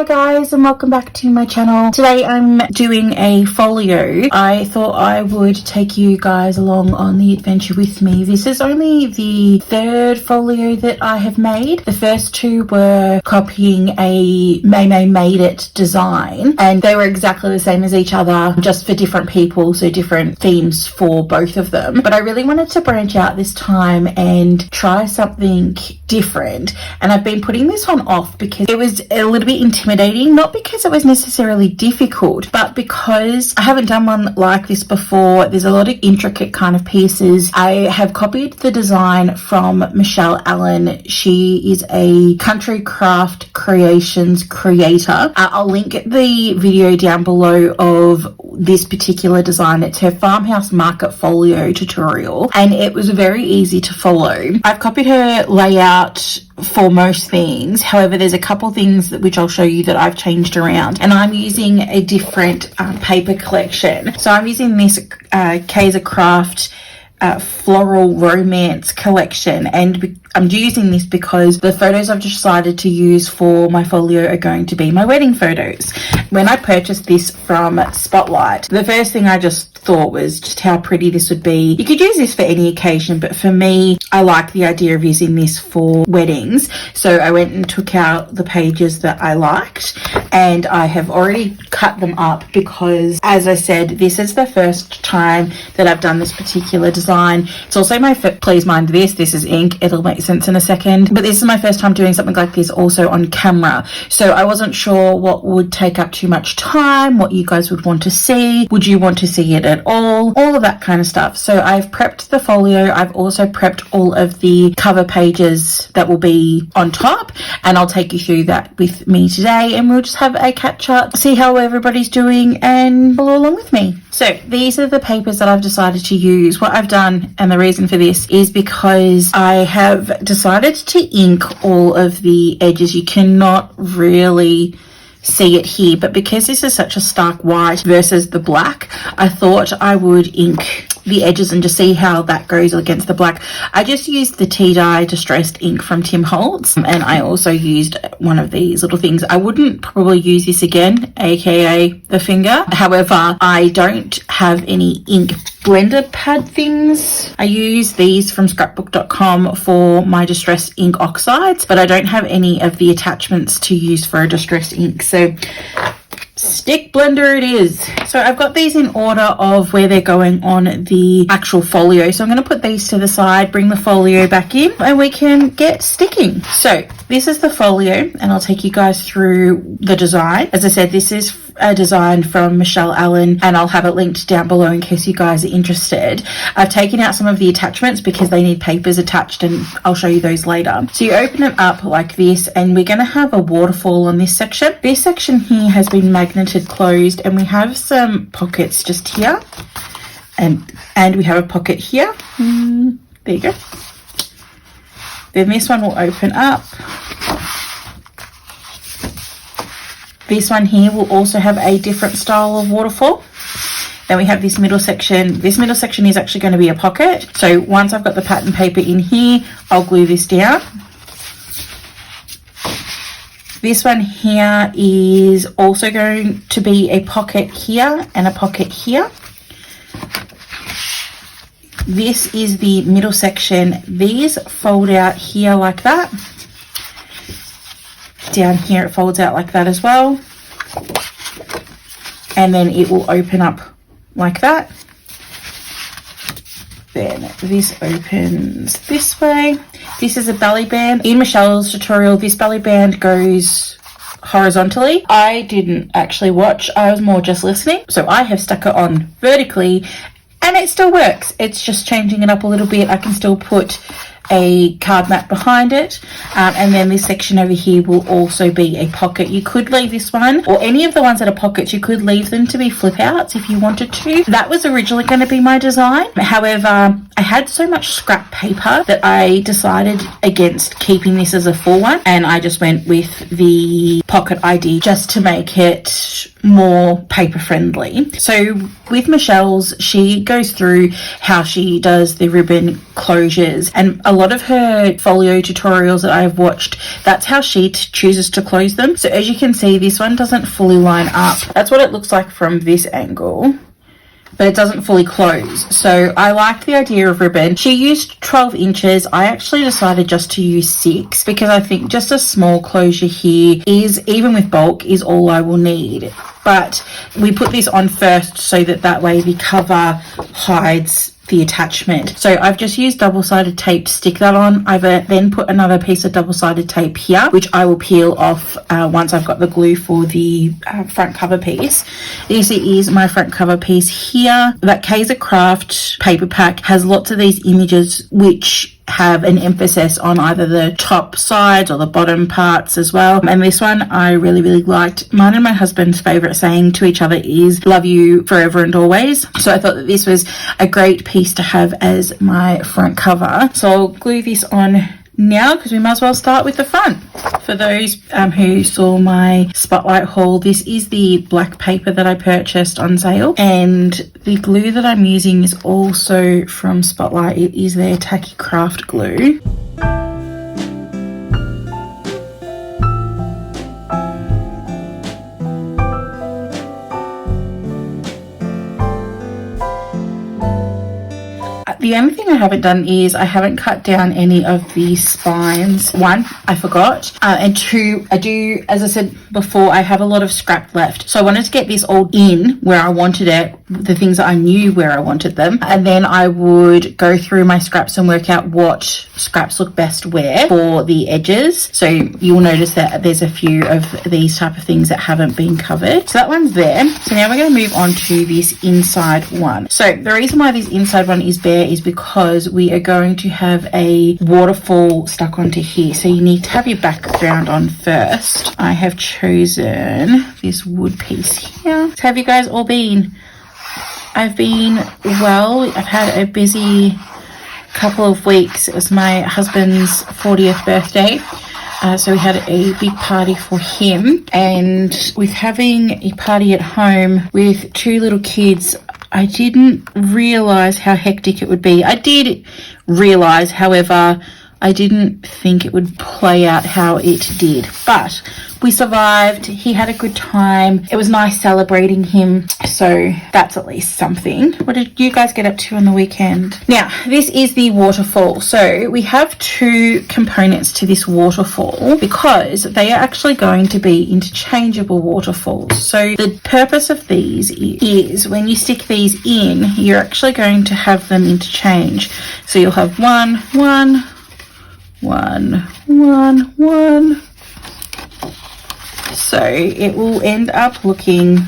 Hi guys, and welcome back to my channel. Today I'm doing a folio. I thought I would take you guys along on the adventure with me. This is only the third folio that I have made. The first two were copying a May Made It design, and they were exactly the same as each other, just for different people, so different themes for both of them. But I really wanted to branch out this time and try something different, and I've been putting this one off because it was a little bit intimidating, not because it was necessarily difficult, but because I haven't done one like this before. There's a lot of intricate kind of pieces. I have copied the design from Michelle Allen. She is a country craft creations creator. I'll link the video down below of this particular design. It's her farmhouse market folio tutorial, and it was very easy to follow. I've copied her layout for most things. However, there's a couple things which I'll show you that I've changed around, and I'm using a different paper collection. So I'm using this Kaiser Craft floral romance collection, and I'm using this because the photos I've decided to use for my folio are going to be my wedding photos. When I purchased this from Spotlight, the first thing I just thought was just how pretty this would be. You could use this for any occasion, but for me, I like the idea of using this for weddings. So I went and took out the pages that I liked, and I have already cut them up because, as I said, this is the first time that I've done this particular design. It's also my please mind this is ink. It'll make sense in a second, but this is my first time doing something like this also on camera, so I wasn't sure what would take up too much time, what you guys would want to see. Would you want to see it at all of that kind of stuff. So I've prepped the folio. I've also prepped all of the cover pages that will be on top, and I'll take you through that with me today, and we'll just have a catch up, see how everybody's doing, and follow along with me. So these are the papers that I've decided to use. What I've done, and the reason for this, is because I have decided to ink all of the edges. You cannot really see it here, but because this is such a stark white versus the black, I thought I would ink the edges and just see how that goes against the black. I just used the tea dye distressed ink from Tim Holtz, and I also used one of these little things. I wouldn't probably use this again, aka the finger. However, I don't have any ink blender pad things. I use these from scrapbook.com for my distressed ink oxides, but I don't have any of the attachments to use for a distressed ink, so stick blender it is. So I've got these in order of where they're going on the actual folio. So I'm going to put these to the side, bring the folio back in, and we can get sticking. So this is the folio, and I'll take you guys through the design. As I said, this is a design from Michelle Allen, and I'll have it linked down below in case you guys are interested. I've taken out some of the attachments because they need papers attached, and I'll show you those later. So you open it up like this, and we're going to have a waterfall on this section. This section here has been magneted closed, and we have some pockets just here, and we have a pocket here. There you go. Then this one will open up. This one here will also have a different style of waterfall. Then we have this middle section. This middle section is actually going to be a pocket. So once I've got the pattern paper in here, I'll glue this down. This one here is also going to be a pocket here and a pocket here. This is the middle section. These fold out here like that. Down here it folds out like that as well, and then it will open up like that. Then this opens this way. This is a belly band. In Michelle's tutorial, this belly band goes horizontally. I didn't actually watch, I was more just listening, so I have stuck it on vertically, and it still works. It's just changing it up a little bit. I can still put a card mat behind it, and then this section over here will also be a pocket. You could leave this one, or any of the ones that are pockets, you could leave them to be flip outs if you wanted to. That was originally going to be my design. However, I had so much scrap paper that I decided against keeping this as a full one, and I just went with the pocket ID just to make it more paper friendly. So with Michelle's, she goes through how she does the ribbon closures, and a lot of her folio tutorials that I've watched, that's how she chooses to close them. So as you can see, this one doesn't fully line up. That's what it looks like from this angle, but it doesn't fully close. So I like the idea of ribbon. She used 12 inches. I actually decided just to use 6 because I think just a small closure here is, even with bulk, is all I will need. But we put this on first so that way the cover hides the attachment. So I've just used double-sided tape to stick that on. I've then put another piece of double-sided tape here, which I will peel off once I've got the glue for the front cover piece. This is my front cover piece here. That Kaiser Craft paper pack has lots of these images which have an emphasis on either the top sides or the bottom parts as well. And this one I really liked. Mine and my husband's favorite saying to each other is "love you forever and always." So I thought that this was a great piece to have as my front cover. So I'll glue this on now because we might as well start with the front. For those who saw my Spotlight haul, this is the black paper that I purchased on sale, and the glue that I'm using is also from Spotlight. It is their tacky craft glue. The only thing I haven't done is I haven't cut down any of the spines. 1, I forgot. And 2, I do, as I said before, I have a lot of scrap left. So I wanted to get this all in where I wanted it, the things that I knew where I wanted them. And then I would go through my scraps and work out what scraps look best where for the edges. So you'll notice that there's a few of these type of things that haven't been covered. So that one's there. So now we're going to move on to this inside one. So the reason why this inside one is bare is because we are going to have a waterfall stuck onto here. So you need to have your background on first. I have chosen this wood piece here. So have you guys all been? I've been well. I've had a busy couple of weeks. It was my husband's 40th birthday. So we had a big party for him, and with having a party at home with 2 little kids, I didn't realise how hectic it would be. I did realise, however, I didn't think it would play out how it did. But we survived. He had a good time. It was nice celebrating him. So that's at least something. What did you guys get up to on the weekend? Now, this is the waterfall. So we have 2 components to this waterfall because they are actually going to be interchangeable waterfalls. So the purpose of these is when you stick these in, you're actually going to have them interchange. So you'll have 1, 1, 1, 1, 1. So it will end up looking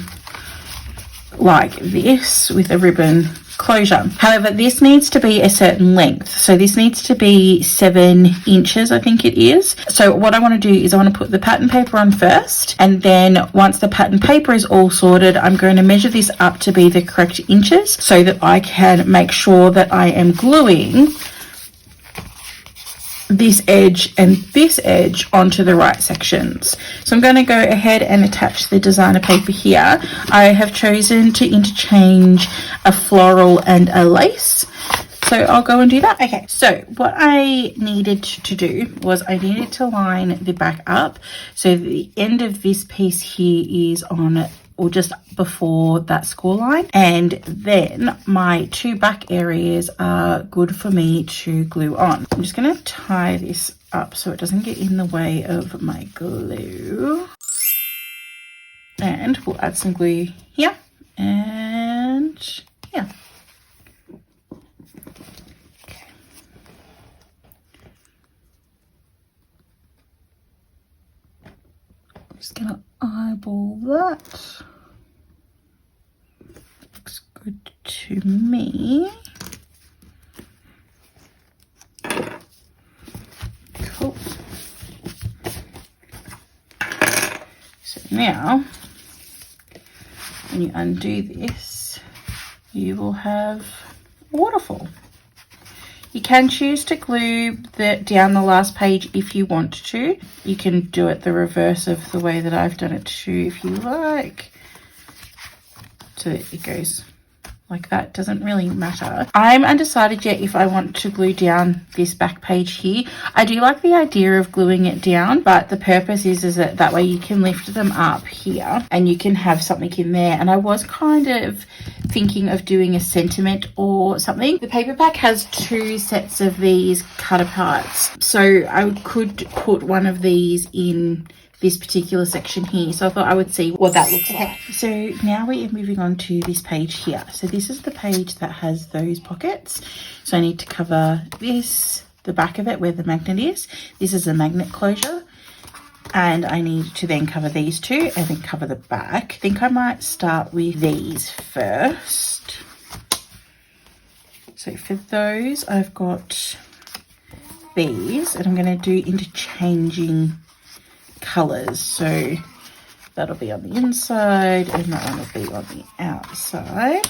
like this with a ribbon closure. However, this needs to be a certain length. So this needs to be 7 inches, I think it is. So what I want to do is I want to put the pattern paper on first, and then once the pattern paper is all sorted, I'm going to measure this up to be the correct inches so that I can make sure that I am gluing this edge and this edge onto the right sections. So I'm going to go ahead and attach the designer paper here. I have chosen to interchange a floral and a lace. So I'll go and do that. Okay, so what I needed to do was I needed to line the back up. So the end of this piece here is on, or just before that score line, and then my 2 back areas are good for me to glue on. I'm just going to tie this up so it doesn't get in the way of my glue, and we'll add some glue here and here. Okay. I'm just going to eyeball that. Looks good to me. Cool. So now, when you undo this, you will have a waterfall. You can choose to glue down the last page if you want to. You can do it the reverse of the way that I've done it too if you like. So it goes like that, doesn't really matter. I'm undecided yet if I want to glue down this back page here. I do like the idea of gluing it down, but the purpose is that way you can lift them up here and you can have something in there. And I was kind of thinking of doing a sentiment or something. The paper pack has 2 sets of these cut aparts, so I could put one of these in this particular section here. So I thought I would see what that looks like. So now we are moving on to this page here. So this is the page that has those pockets. So I need to cover this, the back of it where the magnet is. This is a magnet closure. And I need to then cover these 2 and then cover the back. I think I might start with these first. So for those, I've got these and I'm going to do interchanging colors. So that'll be on the inside and that one will be on the outside.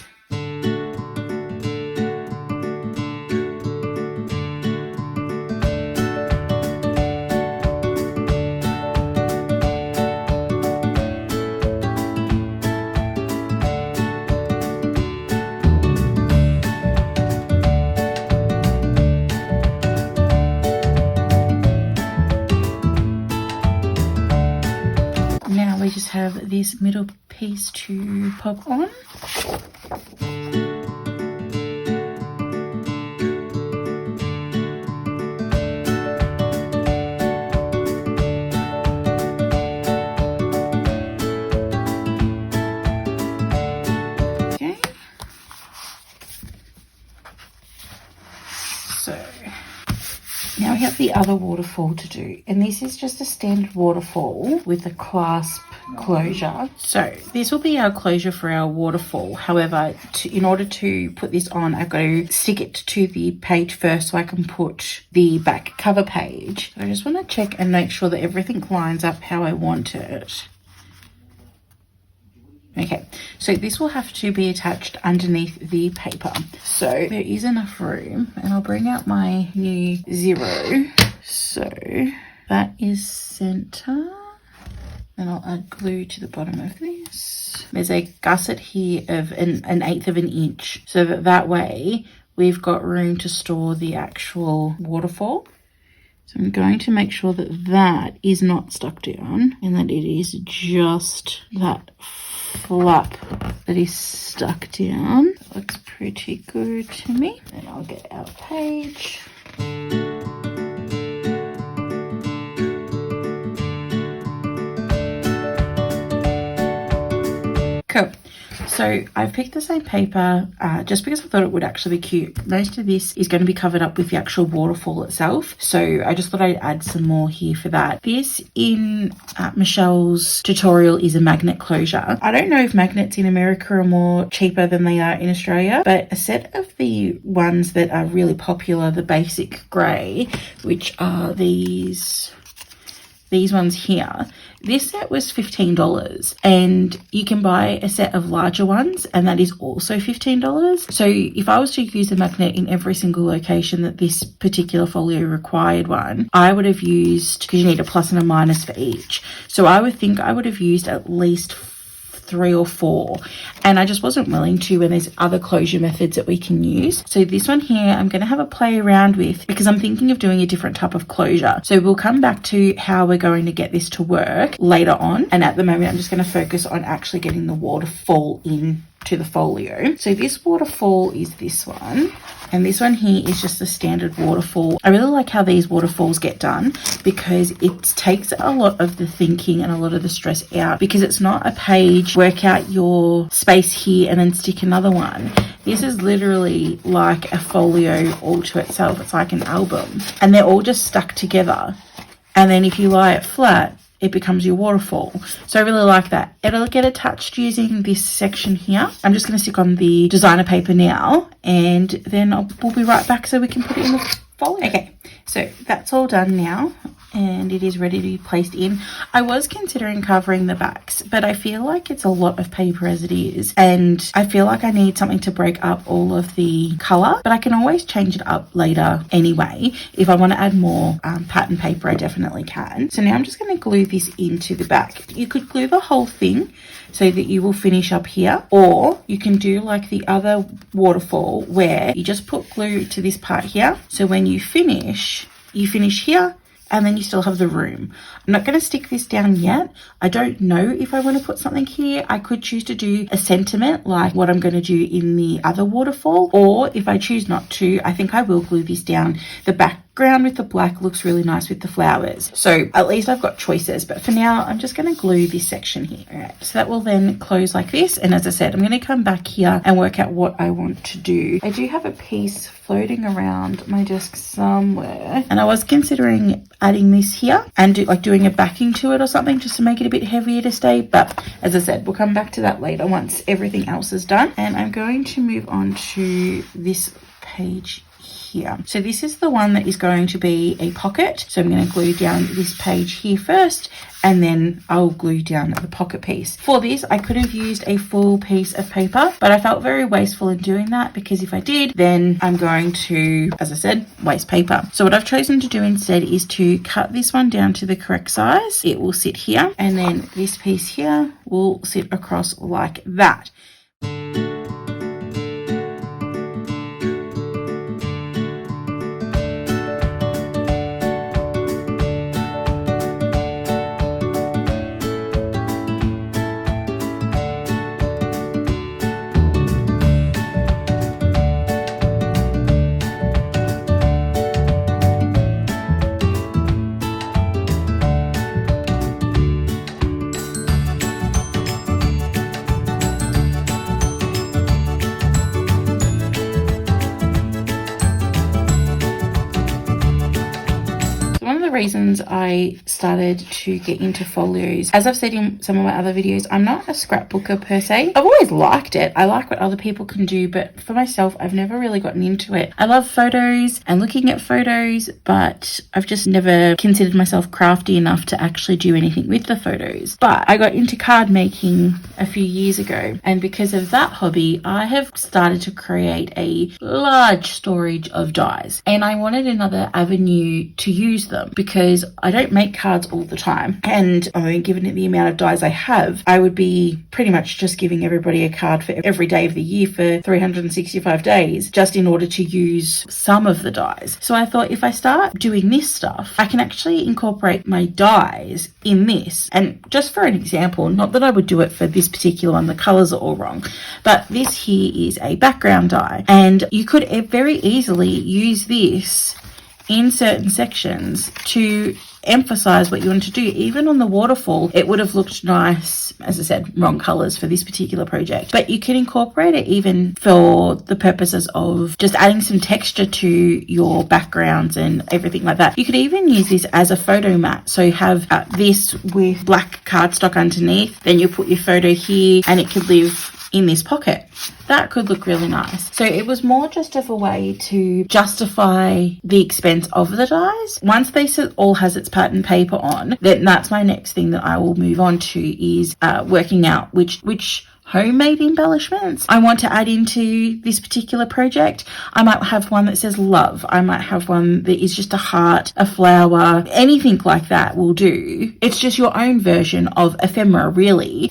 We just have this middle piece to pop on. Okay. So now we have the other waterfall to do, and this is just a standard waterfall with a clasp closure. So this will be our closure for our waterfall. However, in order to put this on, I've got to stick it to the page first so I can put the back cover page. I just want to check and make sure that everything lines up how I want it. Okay, so this will have to be attached underneath the paper. So there is enough room, and I'll bring out my new 0. So that is center. And I'll add glue to the bottom of this. There's a gusset here of an 1/8 of an inch, so that way we've got room to store the actual waterfall. So I'm going to make sure that that is not stuck down and that it is just that flap that is stuck down. That looks pretty good to me. And I'll get our page. Cool. So I've picked the same paper just because I thought it would actually be cute. Most of this is going to be covered up with the actual waterfall itself. So I just thought I'd add some more here for that. This in Michelle's tutorial is a magnet closure. I don't know if magnets in America are more cheaper than they are in Australia, but a set of the ones that are really popular, the basic grey, which are these ones here, this set was $15, and you can buy a set of larger ones and that is also $15. So if I was to use a magnet in every single location that this particular folio required one, I would have used, because you need a plus and a minus for each, so I would think I would have used at least 3 or 4, and I just wasn't willing to when there's other closure methods that we can use. So this one here I'm going to have a play around with because I'm thinking of doing a different type of closure. So we'll come back to how we're going to get this to work later on, and at the moment I'm just going to focus on actually getting the waterfall in to the folio. So this waterfall is this one, and this one here is just a standard waterfall. I really like how these waterfalls get done because it takes a lot of the thinking and a lot of the stress out, because it's not a page, work out your space here and then stick another one. This is literally like a folio all to itself. It's like an album, and they're all just stuck together, and then if you lie it flat, it becomes your waterfall. So I really like that. It'll get attached using this section here. I'm just going to stick on the designer paper now, and then we'll be right back so we can put it in the folio. Okay, so that's all done now, and it is ready to be placed in. I was considering covering the backs, but I feel like it's a lot of paper as it is, and I feel like I need something to break up all of the colour, but I can always change it up later anyway. If I want to add more pattern paper, I definitely can. So now I'm just going to glue this into the back. You could glue the whole thing so that you will finish up here, or you can do like the other waterfall where you just put glue to this part here, so when you finish here and then you still have the room. I'm not going to stick this down yet. I don't know if I want to put something here. I could choose to do a sentiment like what I'm going to do in the other waterfall, or if I choose not to, I think I will glue this down. The background with the black looks really nice with the flowers, so at least I've got choices, but for now I'm just going to glue this section here. All right, so that will then close like this, and as I said, I'm going to come back here and work out what I want to do. I do have a piece floating around my desk somewhere, and I was considering adding this here and doing a backing to it or something just to make it a bit heavier to stay, but as I said, we'll come back to that later once everything else is done. And I'm going to move on to this page here. So this is the one that is going to be a pocket, so I'm going to glue down this page here first, and then I'll glue down the pocket piece. For this, I could have used a full piece of paper, but I felt very wasteful in doing that, because if I did, then I'm going to, as I said, waste paper. So what I've chosen to do instead is to cut this one down to the correct size. It will sit here, and then this piece here will sit across like that. Reasons I started to get into folios, as I've said in some of my other videos, I'm not a scrapbooker per se. I've always liked it. I like what other people can do, but for myself, I've never really gotten into it. I love photos and looking at photos, but I've just never considered myself crafty enough to actually do anything with the photos. But I got into card making a few years ago, and because of that hobby, I have started to create a large storage of dies, and I wanted another avenue to use them, because I don't make cards all the time, and I mean, given the amount of dies I have, I would be pretty much just giving everybody a card for every day of the year for 365 days just in order to use some of the dies. So I thought, if I start doing this stuff, I can actually incorporate my dies in this. And just for an example, not that I would do it for this particular one, the colors are all wrong, but this here is a background die, and you could very easily use this in certain sections to emphasize what you want to do. Even on the waterfall, it would have looked nice. As I said, wrong colors for this particular project, but you can incorporate it even for the purposes of just adding some texture to your backgrounds and everything like that. You could even use this as a photo mat, so you have this with black cardstock underneath, then you put your photo here and it could live in this pocket. That could look really nice. So it was more just of a way to justify the expense of the dies. Once this all has its pattern paper on, then that's my next thing that I will move on to, is working out which homemade embellishments I want to add into this particular project. I might have one that says love. I might have one that is just a heart, a flower, anything like that will do. It's just your own version of ephemera, really.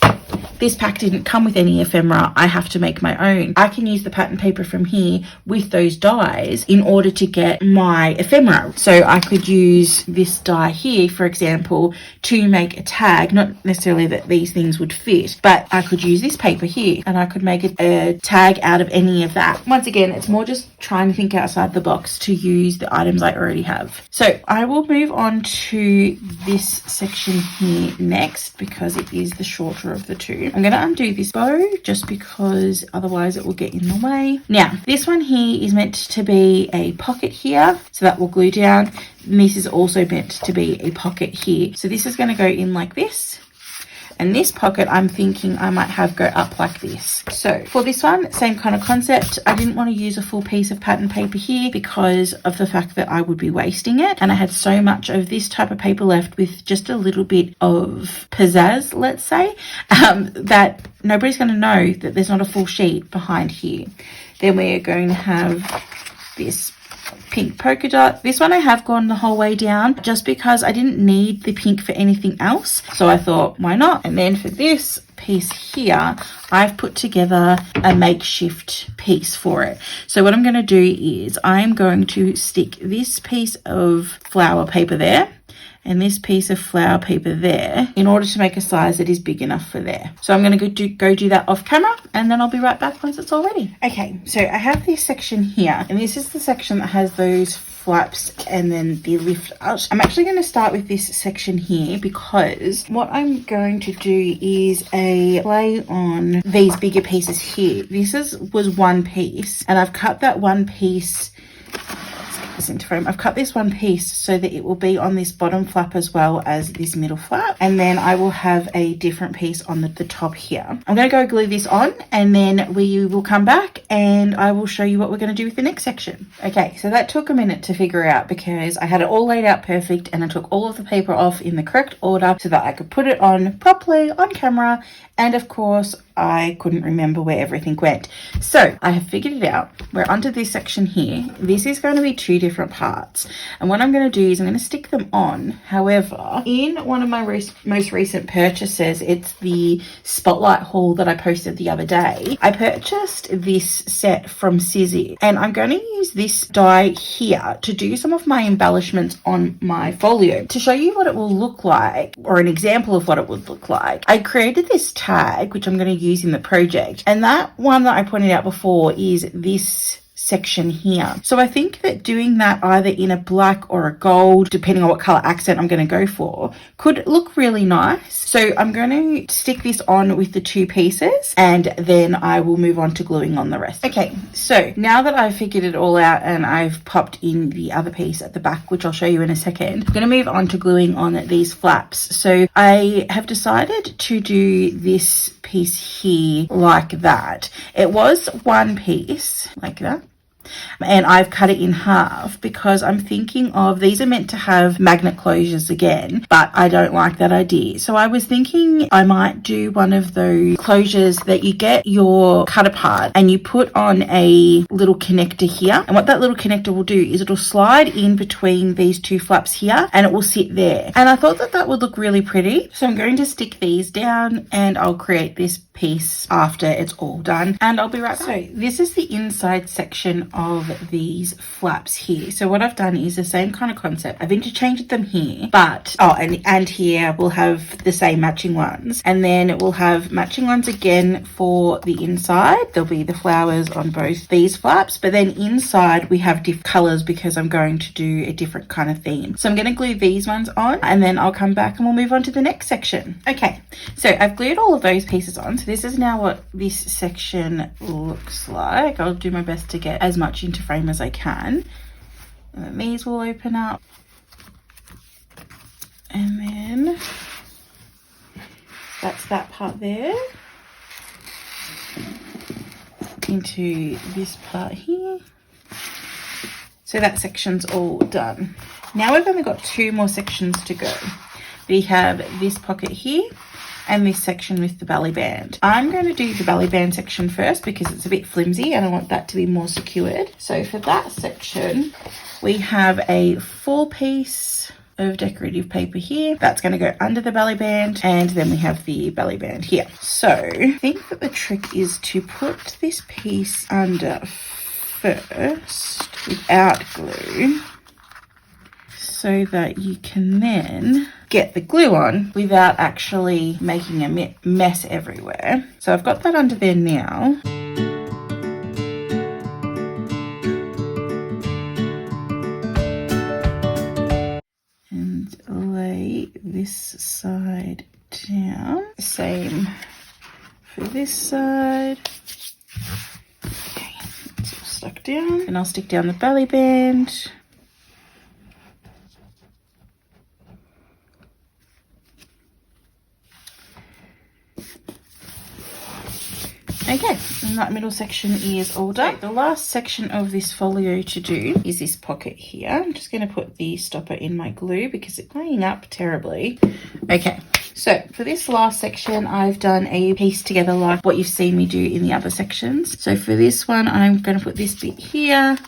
This pack didn't come with any ephemera. I have to make my own. I can use the pattern paper from here with those dies in order to get my ephemera. So I could use this die here, for example, to make a tag. Not necessarily that these things would fit, but I could use this paper here and I could make a tag out of any of that. Once again, it's more just trying to think outside the box to use the items I already have. So I will move on to this section here next, because it is the shorter of the two. I'm going to undo this bow just because otherwise it will get in the way. Now, this one here is meant to be a pocket here, so that will glue down. And this is also meant to be a pocket here. So this is going to go in like this. And this pocket, I'm thinking I might have go up like this. So for this one, same kind of concept. I didn't want to use a full piece of pattern paper here because of the fact that I would be wasting it. And I had so much of this type of paper left with just a little bit of pizzazz, let's say, that nobody's going to know that there's not a full sheet behind here. Then we're going to have this pink polka dot. This one I have gone the whole way down just because I didn't need the pink for anything else. So I thought, why not? And then for this piece here, I've put together a makeshift piece for it. So what I'm going to do is I'm going to stick this piece of flower paper there and this piece of flower paper there in order to make a size that is big enough for there. So I'm going to go do that off camera, and then I'll be right back once it's all ready. Okay, so I have this section here, and this is the section that has those flaps and then the lift out. I'm actually going to start with this section here because what I'm going to do is a play on these bigger pieces here. This was one piece, and I've cut that one piece into frame. I've cut this one piece so that it will be on this bottom flap as well as this middle flap, and then I will have a different piece on the top here. I'm going to go glue this on, and then we will come back and I will show you what we're going to do with the next section. Okay, so that took a minute to figure out because I had it all laid out perfect, and I took all of the paper off in the correct order so that I could put it on properly on camera, and of course I couldn't remember where everything went. So I have figured it out. We're onto this section here. This is going to be two different parts, and what I'm going to do is I'm going to stick them on. However, in one of my most recent purchases, it's the spotlight haul that I posted the other day, I purchased this set from Sizzy, and I'm going to use this die here to do some of my embellishments on my folio. To show you what it will look like, or an example of what it would look like, I created this tag which I'm going to use in the project, and that one that I pointed out before is this section here. So I think that doing that either in a black or a gold, depending on what color accent I'm going to go for, could look really nice. So I'm going to stick this on with the two pieces, and then I will move on to gluing on the rest. Okay, so now that I've figured it all out and I've popped in the other piece at the back, which I'll show you in a second, I'm going to move on to gluing on these flaps. So I have decided to do this piece here like that. It was one piece like that, and I've cut it in half because I'm thinking of, these are meant to have magnet closures again, but I don't like that idea. So I was thinking I might do one of those closures that you get your cut apart and you put on a little connector here, and what that little connector will do is it'll slide in between these two flaps here and it will sit there, and I thought that that would look really pretty. So I'm going to stick these down and I'll create this piece after it's all done, and I'll be right back. So this is the inside section of these flaps here. So what I've done is the same kind of concept. I've interchanged them here, but and here we'll have the same matching ones, and then we'll have matching ones again for the inside. There'll be the flowers on both these flaps, but then inside we have different colors because I'm going to do a different kind of theme. So I'm going to glue these ones on, and then I'll come back and we'll move on to the next section. Okay, so I've glued all of those pieces on. So this is now what this section looks like. I'll do my best to get as much into frame as I can. And then these will open up, and then that's that part there into this part here. So that section's all done. Now we've only got two more sections to go. We have this pocket here and this section with the belly band. I'm going to do the belly band section first because it's a bit flimsy and I want that to be more secured. So for that section, we have a full piece of decorative paper here. That's going to go under the belly band, and then we have the belly band here. So I think that the trick is to put this piece under first without glue, so that you can then get the glue on without actually making a mess everywhere. So I've got that under there now. And lay this side down. Same for this side. Okay, it's all stuck down. And I'll stick down the belly band. Okay, and that middle section is all done. The last section of this folio to do is this pocket here. I'm just going to put the stopper in my glue because it's playing up terribly. Okay, so for this last section, I've done a piece together like what you've seen me do in the other sections. So for this one, I'm going to put this bit here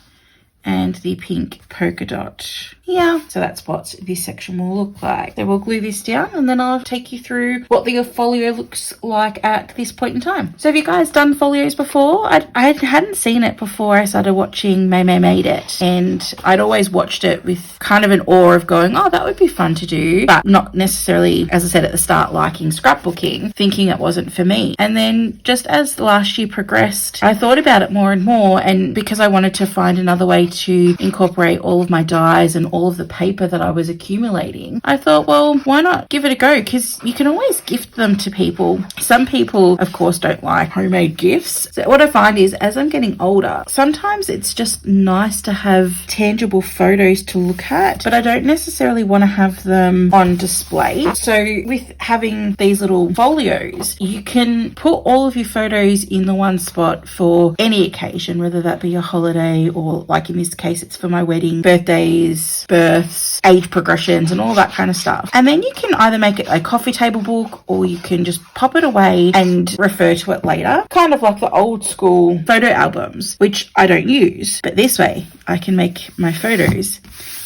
and the pink polka dot here. So that's what this section will look like. So we'll glue this down and then I'll take you through what the folio looks like at this point in time. So have you guys done folios before? I hadn't seen it before I started watching May Made It, and I'd always watched it with kind of an awe of going, oh, that would be fun to do, but not necessarily, as I said at the start, liking scrapbooking, thinking it wasn't for me. And then just as the last year progressed, I thought about it more and more, and because I wanted to find another way to incorporate all of my dies and all of the paper that I was accumulating, I thought, well, why not give it a go? Because you can always gift them to people. Some people, of course, don't like homemade gifts. So what I find is as I'm getting older, sometimes it's just nice to have tangible photos to look at, but I don't necessarily want to have them on display. So with having these little folios, you can put all of your photos in the one spot for any occasion, whether that be a holiday or, like in this case, it's for my wedding, birthdays, births, age progressions, and all that kind of stuff. And then you can either make it a coffee table book or you can just pop it away and refer to it later, kind of like the old school photo albums, which I don't use, but this way I can make my photos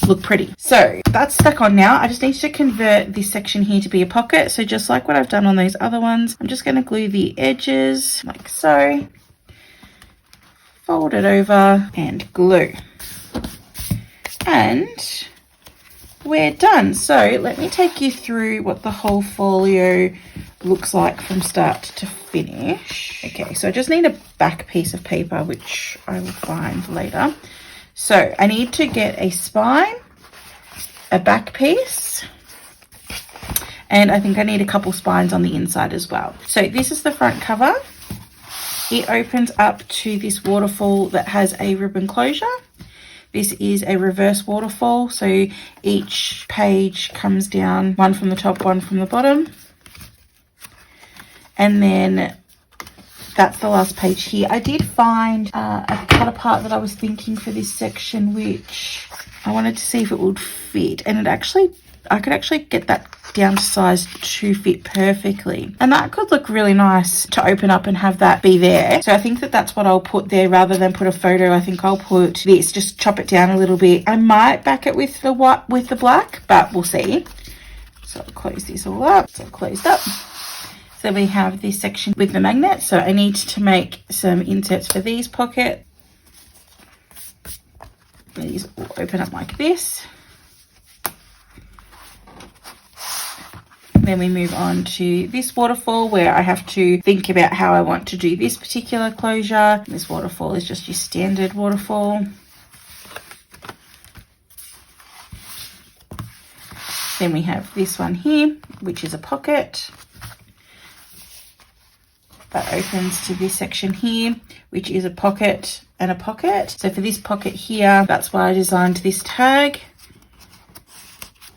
look pretty. So that's stuck on now. I just need to convert this section here to be a pocket. So just like what I've done on those other ones, I'm just going to glue the edges like so, fold it over and glue. And we're done. So let me take you through what the whole folio looks like from start to finish. Okay, so I just need a back piece of paper, which I will find later. So I need to get a spine, a back piece, and I think I need a couple spines on the inside as well. So this is the front cover. It opens up to this waterfall that has a ribbon closure. This is a reverse waterfall, so each page comes down, one from the top, one from the bottom. And then that's the last page here. I did find a cutter part that I was thinking for this section, which I wanted to see if it would fit. And I could actually get that down to size to fit perfectly. And that could look really nice to open up and have that be there. So I think that that's what I'll put there rather than put a photo. I think I'll put this, just chop it down a little bit. I might back it with the white, with the black, but we'll see. So I'll close this all up. So closed up. So we have this section with the magnet. So I need to make some inserts for these pockets. These will open up like this. Then we move on to this waterfall where I have to think about how I want to do this particular closure. This waterfall is just your standard waterfall. Then we have this one here, which is a pocket. That opens to this section here, which is a pocket and a pocket. So for this pocket here, that's why I designed this tag.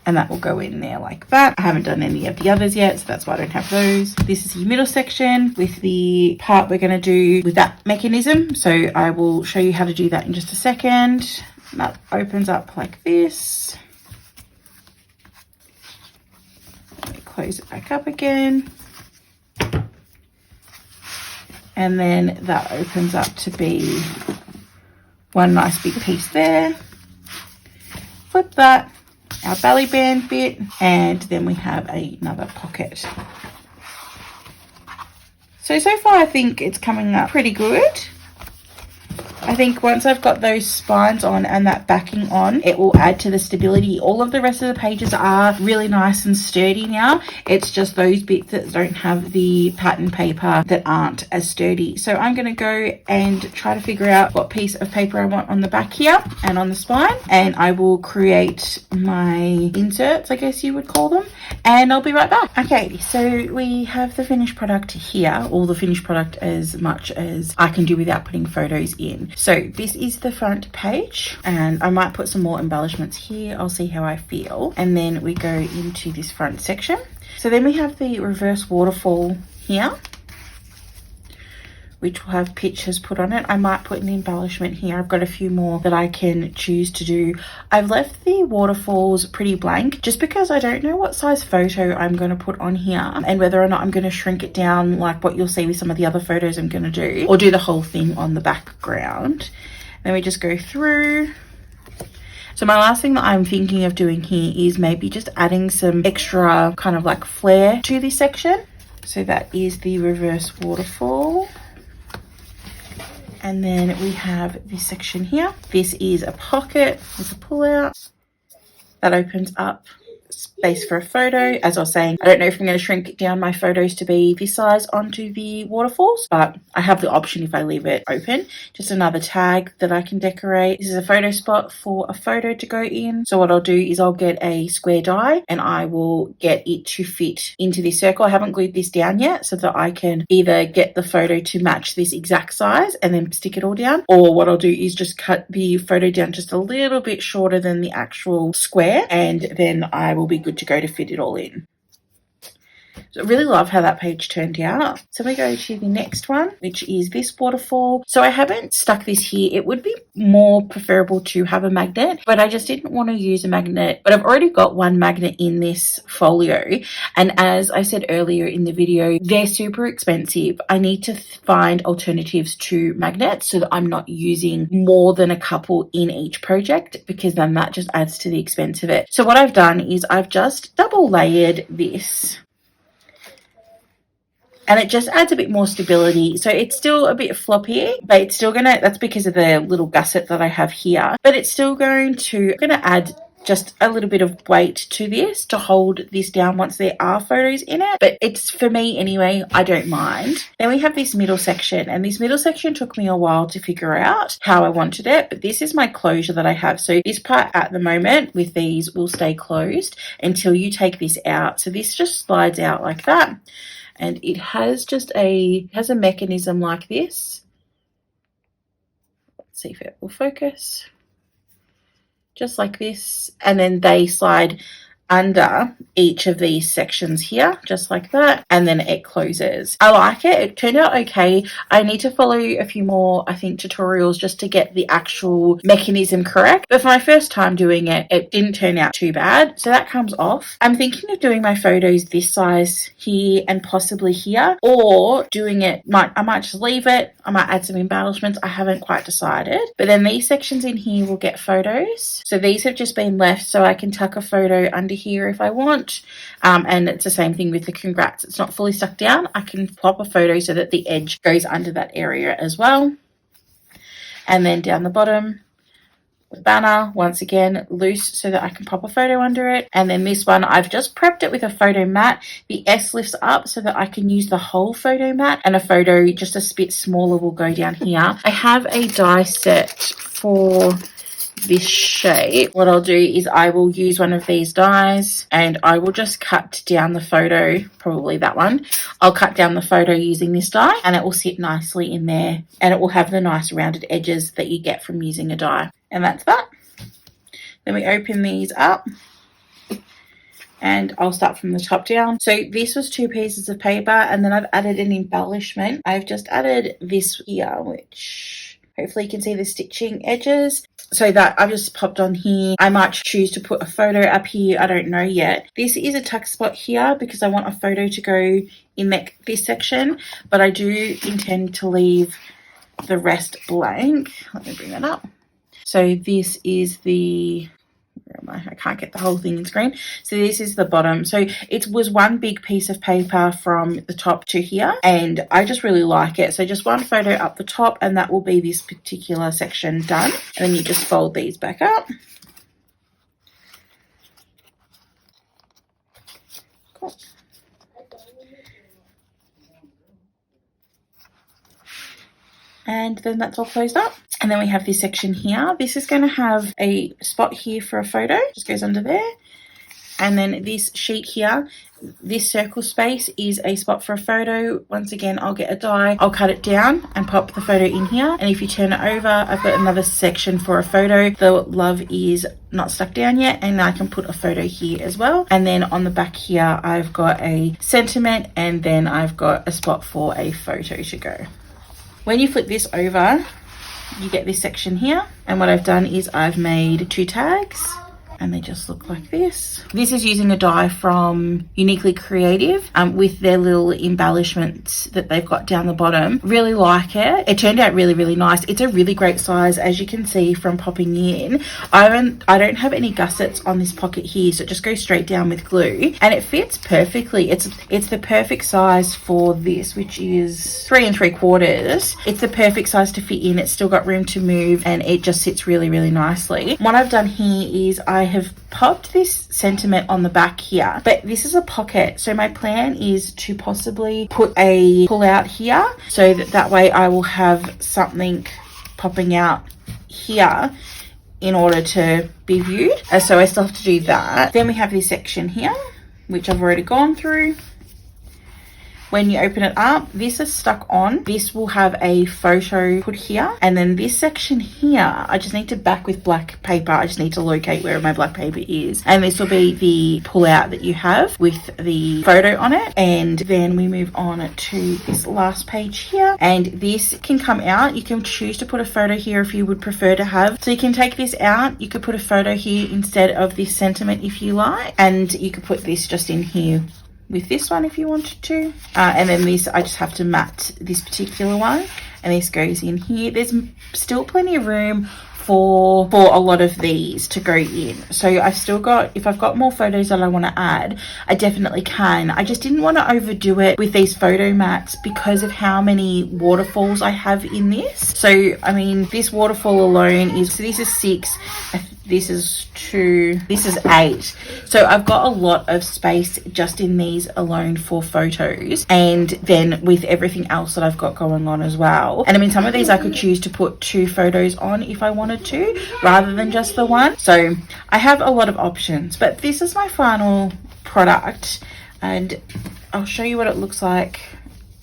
And that will go in there like that. I haven't done any of the others yet, so that's why I don't have those. This is your middle section with the part we're going to do with that mechanism. So I will show you how to do that in just a second. That opens up like this. Let me close it back up again. And then that opens up to be one nice big piece there. Flip that. Our belly band bit, and then we have another pocket. So far I think it's coming up pretty good. I think once I've got those spines on and that backing on, it will add to the stability. All of the rest of the pages are really nice and sturdy now. It's just those bits that don't have the pattern paper that aren't as sturdy. So I'm going to go and try to figure out what piece of paper I want on the back here and on the spine. And I will create my inserts, I guess you would call them. And I'll be right back. Okay, so we have the finished product here. All the finished product as much as I can do without putting photos in. So this is the front page, and I might put some more embellishments here. I'll see how I feel. And then we go into this front section. So then we have the reverse waterfall here, which will have pictures put on it. I might put an embellishment here. I've got a few more that I can choose to do. I've left the waterfalls pretty blank just because I don't know what size photo I'm going to put on here and whether or not I'm going to shrink it down like what you'll see with some of the other photos I'm going to do, or do the whole thing on the background. Then we just go through. So my last thing that I'm thinking of doing here is maybe just adding some extra kind of like flair to this section. So that is the reverse waterfall. And then we have this section here. This is a pocket with a pull out that opens up, space for a photo. As I was saying, I don't know if I'm going to shrink down my photos to be this size onto the waterfalls, but I have the option if I leave it open. Just another tag that I can decorate. This is a photo spot for a photo to go in. So what I'll do is I'll get a square die and I will get it to fit into this circle. I haven't glued this down yet so that I can either get the photo to match this exact size and then stick it all down, or what I'll do is just cut the photo down just a little bit shorter than the actual square, and then I will be good to go to fit it all in. So I really love how that page turned out. So we go to the next one, which is this waterfall. So I haven't stuck this here. It would be more preferable to have a magnet, but I just didn't want to use a magnet. But I've already got one magnet in this folio. And as I said earlier in the video, they're super expensive. I need to find alternatives to magnets so that I'm not using more than a couple in each project, because then that just adds to the expense of it. So what I've done is I've just double layered this. And it just adds a bit more stability. So it's still a bit floppy, but it's still gonna, that's because of the little gusset that I have here, but it's still going to add just a little bit of weight to this to hold this down once there are photos in it. But it's, for me anyway, I don't mind. Then we have this middle section, and this middle section took me a while to figure out how I wanted it, but this is my closure that I have. So this part at the moment with these will stay closed until you take this out. So this just slides out like that. And it has just a mechanism like this. Let's see if it will focus. Just like this. And then they slide under each of these sections here, just like that, and then it closes. I like it. It turned out okay. I need to follow a few more, I think, tutorials just to get the actual mechanism correct. But for my first time doing it, it didn't turn out too bad. So that comes off. I'm thinking of doing my photos this size here and possibly here, or doing it, I might just leave it. I might add some embellishments. I haven't quite decided. But then these sections in here will get photos. So these have just been left so I can tuck a photo under here if I want. And it's the same thing with the congrats. It's not fully stuck down. I can pop a photo so that the edge goes under that area as well. And then down the bottom, the banner, once again loose so that I can pop a photo under it. And then this one, I've just prepped it with a photo mat. The S lifts up so that I can use the whole photo mat, and a photo just a bit smaller will go down here. I have a die set for this shape. What I'll do is I will use one of these dies and I will just cut down the photo, probably that one. I'll cut down the photo using this die, and it will sit nicely in there, and it will have the nice rounded edges that you get from using a die. And that's that. Then we open these up, and I'll start from the top down. So this was 2 pieces of paper, and then I've added an embellishment. I've just added this here, which hopefully you can see the stitching edges. So that I've just popped on here. I might choose to put a photo up here. I don't know yet. This is a tuck spot here because I want a photo to go in this section, but I do intend to leave the rest blank. Let me bring that up. So this is the, where am I can't get the whole thing in screen. So this is the bottom. So it was one big piece of paper from the top to here, and I just really like it. So just one photo up the top, and that will be this particular section done. And then you just fold these back up. Cool. And then that's all closed up. And then we have this section here. This is going to have a spot here for a photo. Just goes under there. And then this sheet here, this circle space is a spot for a photo. Once again, I'll get a die. I'll cut it down and pop the photo in here. And if you turn it over, I've got another section for a photo. The love is not stuck down yet, and I can put a photo here as well. And then on the back here, I've got a sentiment, and then I've got a spot for a photo to go. when you flip this over, you get this section here. And what I've done is I've made 2 tags. And they just look like this. This is using a die from Uniquely Creative with their little embellishments that they've got down the bottom. Really like it. It turned out really, really nice. It's a really great size, as you can see from popping in. I don't have any gussets on this pocket here, so it just goes straight down with glue, and it fits perfectly. It's the perfect size for this, which is 3 3/4. It's the perfect size to fit in. It's still got room to move, and it just sits really, really nicely. What I've done here is I have popped this sentiment on the back here, but this is a pocket, so my plan is to possibly put a pull out here, so that way I will have something popping out here in order to be viewed. So I still have to do that. Then we have this section here, which I've already gone through. When you open it up, this is stuck on. This will have a photo put here. And then this section here, I just need to back with black paper. I just need to locate where my black paper is. And this will be the pull out that you have with the photo on it. And then we move on to this last page here. And this can come out. You can choose to put a photo here if you would prefer to have. So you can take this out. You could put a photo here instead of this sentiment if you like. And you could put this just in here with this one if you wanted to, and then this, I just have to mat this particular one, and this goes in here. There's still plenty of room for a lot of these to go in, so I've still got, if I've got more photos that I want to add, I definitely can. I just didn't want to overdo it with these photo mats because of how many waterfalls I have in this. So I mean, this waterfall alone is, so this is 6, this is 2, this is 8. So I've got a lot of space just in these alone for photos, and then with everything else that I've got going on as well. And I mean, some of these I could choose to put 2 photos on if I wanted to, rather than just the one. So I have a lot of options, but this is my final product, and I'll show you what it looks like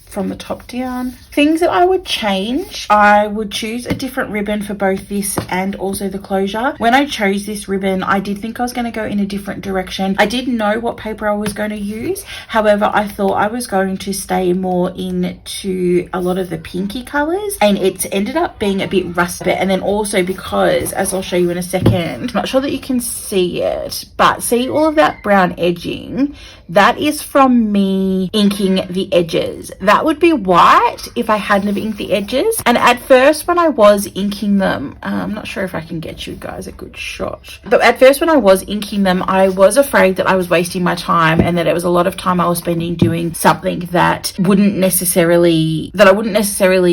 from the top down. Things that I would change, I would choose a different ribbon for both this and also the closure. When I chose this ribbon, I did think I was going to go in a different direction. I didn't know what paper I was going to use. However, I thought I was going to stay more into a lot of the pinky colors, and it ended up being a bit rusty. And then also because, as I'll show you in a second, I'm not sure that you can see it, but see all of that brown edging? That is from me inking the edges. That would be white if I hadn't have inked the edges. And at first when I was inking them, I'm not sure if I can get you guys a good shot, but at first when I was inking them, I was afraid that I was wasting my time and that it was a lot of time I was spending doing something that I wouldn't necessarily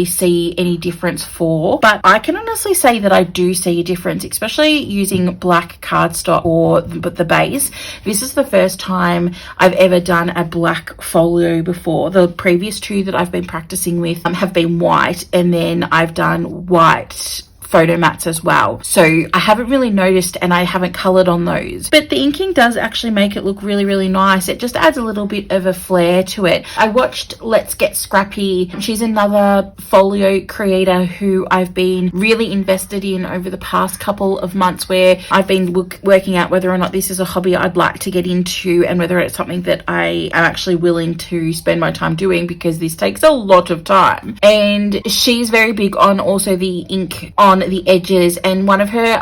see any difference for. But I can honestly say that I do see a difference, especially using black cardstock for the base. This is the first time I've ever done a black folio before. The previous 2 that I've been practicing with have been white, and then I've done white photo mats as well, so I haven't really noticed, and I haven't colored on those, but the inking does actually make it look really, really nice. It just adds a little bit of a flair to it. I watched Let's Get Scrappy. She's another folio creator who I've been really invested in over the past couple of months, where I've been working out whether or not this is a hobby I'd like to get into, and whether it's something that I am actually willing to spend my time doing, because this takes a lot of time. And she's very big on also the ink on the edges, and one of her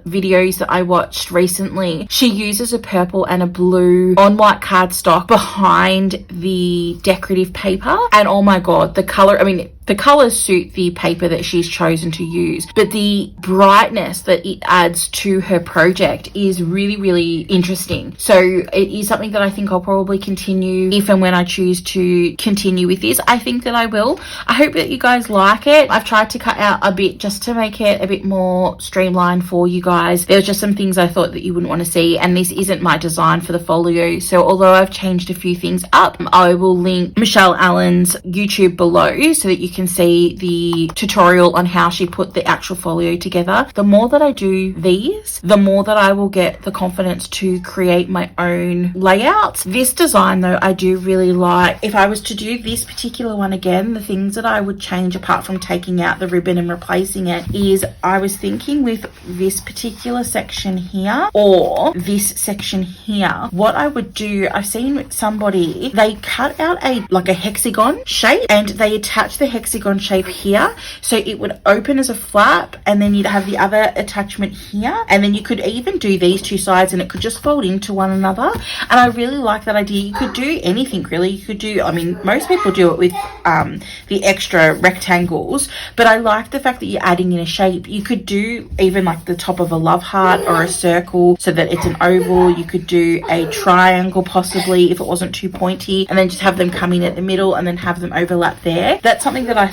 videos that I watched recently, she uses a purple and a blue on white cardstock behind the decorative paper, and oh my god, the color, I mean, the colors suit the paper that she's chosen to use, but the brightness that it adds to her project is really, really interesting. So it is something that I think I'll probably continue if and when I choose to continue with this. I think that I will. I hope that you guys like it. I've tried to cut out a bit just to make it a bit more streamlined for you guys. There's just some things I thought that you wouldn't want to see, and this isn't my design for the folio. So although I've changed a few things up, I will link Michelle Allen's YouTube below so that you can see the tutorial on how she put the actual folio together. The more that I do these, the more that I will get the confidence to create my own layouts. This design though, I do really like. If I was to do this particular one again, the things that I would change apart from taking out the ribbon and replacing it is, I was thinking with this particular section here or this section here, what I would do, I've seen somebody, they cut out like a hexagon shape, and they attach the hexagon hexagon shape here, so it would open as a flap, and then you'd have the other attachment here, and then you could even do these two sides and it could just fold into one another. And I really like that idea. You could do anything really. You could do, I mean, most people do it with the extra rectangles, but I like the fact that you're adding in a shape. You could do even like the top of a love heart or a circle so that it's an oval. You could do a triangle possibly if it wasn't too pointy, and then just have them come in at the middle and then have them overlap there. That's something that I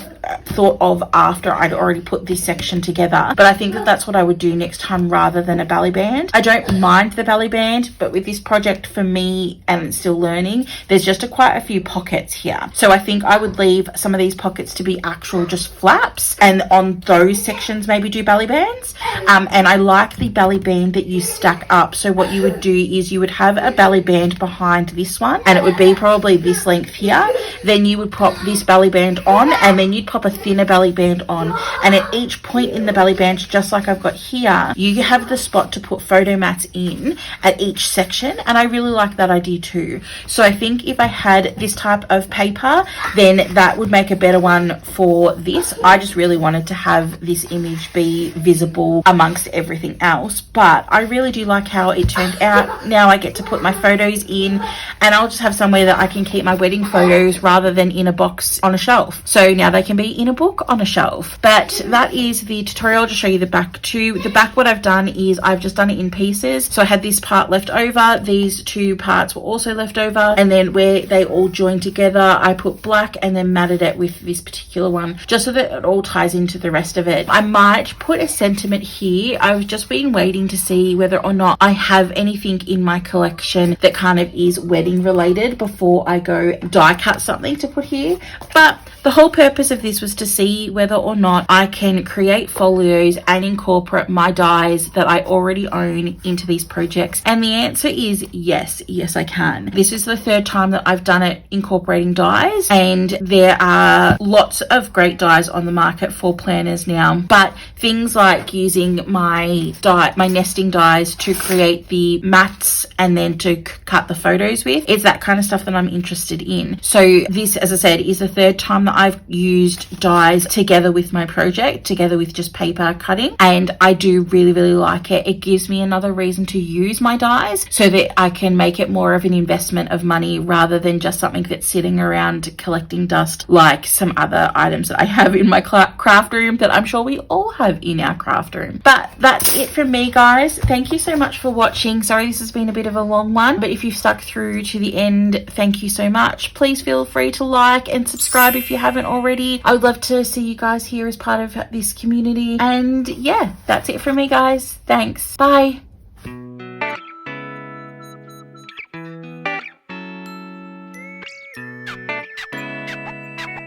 thought of after I'd already put this section together, but I think that that's what I would do next time rather than a belly band. I don't mind the belly band, but with this project for me, and it's still learning, there's just quite a few pockets here, so I think I would leave some of these pockets to be actual just flaps, and on those sections maybe do belly bands. And I like the belly band that you stack up. So what you would do is you would have a belly band behind this one, and it would be probably this length here. Then you would pop this belly band on, and then you'd pop a thinner belly band on, and at each point in the belly band, just like I've got here, you have the spot to put photo mats in at each section. And I really like that idea too. So I think if I had this type of paper, then that would make a better one for this. I just really wanted to have this image be visible amongst everything else, but I really do like how it turned out. Now I get to put my photos in, and I'll just have somewhere that I can keep my wedding photos rather than in a box on a shelf. So now they can be in a book on a shelf. But that is the tutorial. I'll just show you the back too. The back, what I've done is I've just done it in pieces. So I had this part left over, these two parts were also left over, and then where they all join together, I put black and then matted it with this particular one, just so that it all ties into the rest of it. I might put a sentiment here. I've just been waiting to see whether or not I have anything in my collection that kind of is wedding related before I go die cut something to put here. But the whole purpose of this was to see whether or not I can create folios and incorporate my dies that I already own into these projects. And the answer is yes. Yes, I can. This is the third time that I've done it incorporating dies, and there are lots of great dies on the market for planners now. But things like using my nesting dies to create the mats and then to cut the photos with, it's that kind of stuff that I'm interested in. So this, as I said, is the third time that I've used dies together with my project, together with just paper cutting, and I do really like it. It gives me another reason to use my dies so that I can make it more of an investment of money rather than just something that's sitting around collecting dust like some other items that I have in my craft room that I'm sure we all have in our craft room. But that's it from me, guys. Thank you so much for watching. Sorry this has been a bit of a long one, but if you've stuck through to the end, thank you so much. Please feel free to like and subscribe if you haven't already. I would love to see you guys here as part of this community. And yeah, that's it from me, guys. Thanks. Bye.